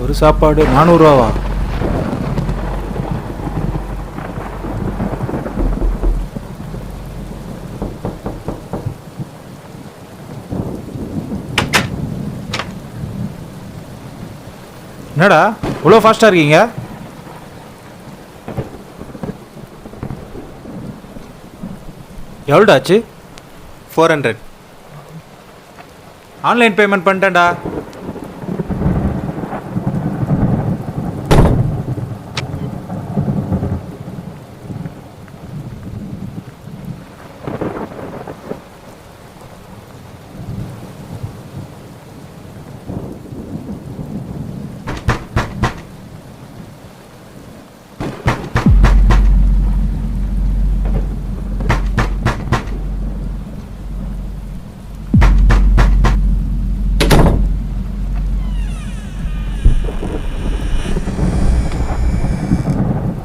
ஒரு சாப்பாடு 400 ரூபாவா? என்னடா இவ்வளோ ஃபாஸ்ட்டாக இருக்கீங்க? எவ்வளோடா ஆச்சு? 400. ஆன்லைன் பேமெண்ட் பண்ணிட்டேன்டா.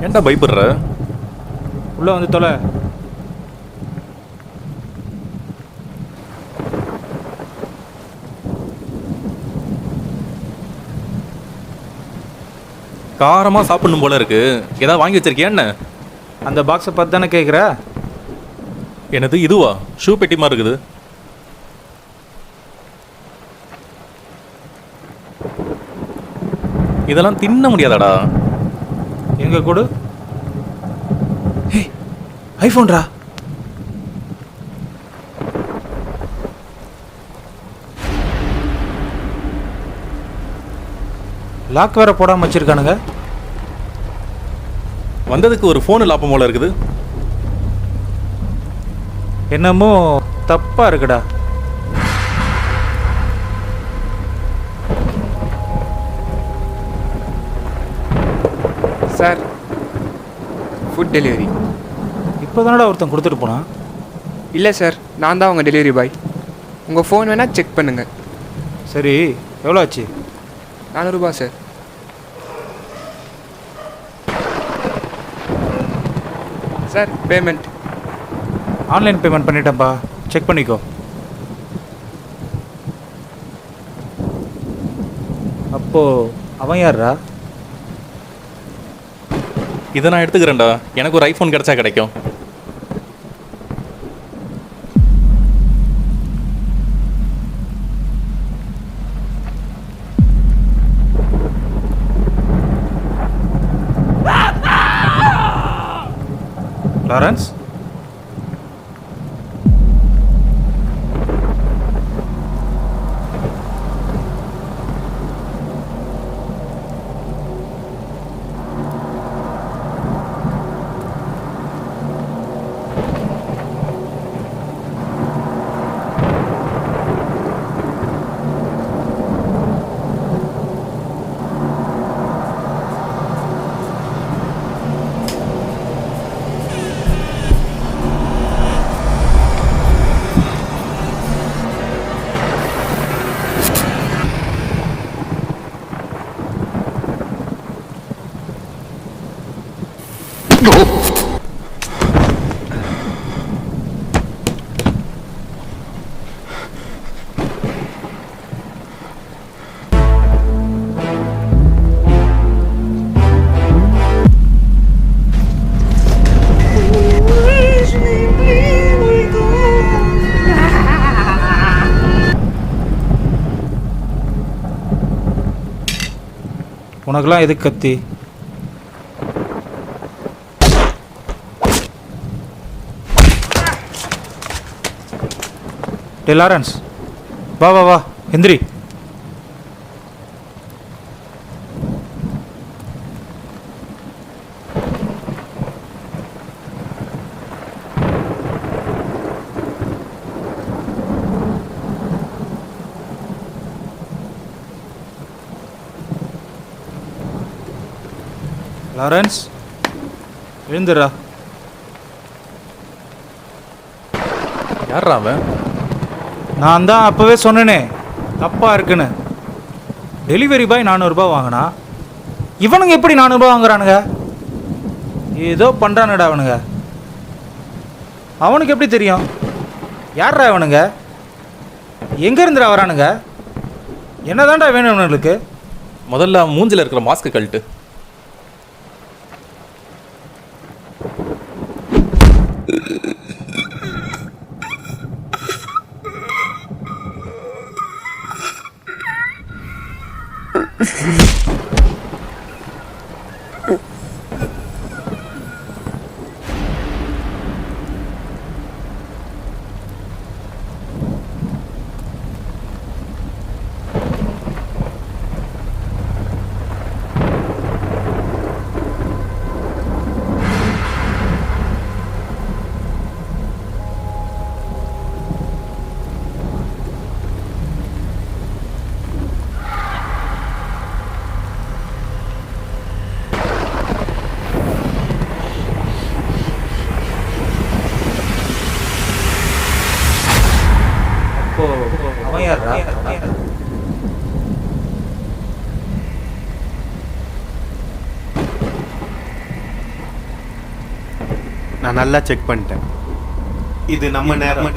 ஏன்டா பயப்படுற? உள்ளே வந்து தொலை. காரமாக சாப்பிடணும் போல இருக்கு. ஏதாவது வாங்கி வச்சிருக்கியா என்ன? அந்த பாக்ஸை பார்த்து தானே கேட்குற? என்னது இதுவா? ஷூ பெட்டி மாதிரி இருக்குது. இதெல்லாம் தின்ன முடியாதாடா? எங்க கொடு. ஐஃபோன்டா. லாக் வேற போடாம வச்சிருக்கானுங்க. வந்ததுக்கு ஒரு ஃபோன் லாபம் போல இருக்குது. என்னமோ தப்பா இருக்குடா. Sir, food delivery. இப்போ தானடா ஒருத்தன் கொடுத்துட்டு போனான். இல்லை சார், நான் தான் உங்கள் டெலிவரி பாய். உங்கள் ஃபோன் வேணால் செக் பண்ணுங்கள். சரி, எவ்வளோ ஆச்சு? 400 ரூபா sir. Sir, payment. Online payment பண்ணிட்டேன்ப்பா, செக் பண்ணிக்கோ. அப்போ அவன் யாரா? இதை நான் எடுத்துக்கிறேன்டா. எனக்கு ஒரு ஐஃபோன் கிடைச்சா கிடைக்கும். லாரன்ஸ், உனக்கெல்லாம் எதுக்கு கத்தி? டே லாரன்ஸ், வா வா வா, எந்திரி. லாரன்ஸ், எழுந்துடா. யாரா அவன்? நான் தான் அப்போவே சொன்னேனே தப்பாக இருக்குன்னு. டெலிவரி பாய் 400 ரூபா வாங்கினா இவனுங்க எப்படி 400 ரூபா வாங்குறானுங்க? ஏதோ பண்ணுறானுடா அவனுங்க. அவனுக்கு எப்படி தெரியும்? யாரா அவனுங்க? எங்கேருந்துடா வரானுங்க? என்னதான்டா வேணும் அவனுங்களுக்கு? முதல்ல மூஞ்சில இருக்கிற மாஸ்க் கழட்டு. அவன் யாரா? நான் நல்லா செக் பண்ணிட்டேன். இது நம்ம நேரம்.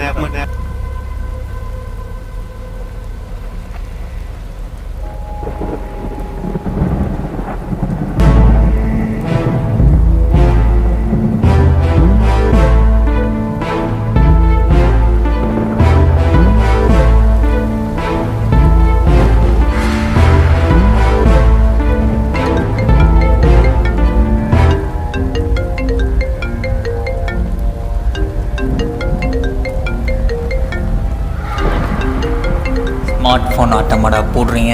ஸ்மார்ட் ஃபோன் ஆட்டமாடா போடுறீங்க.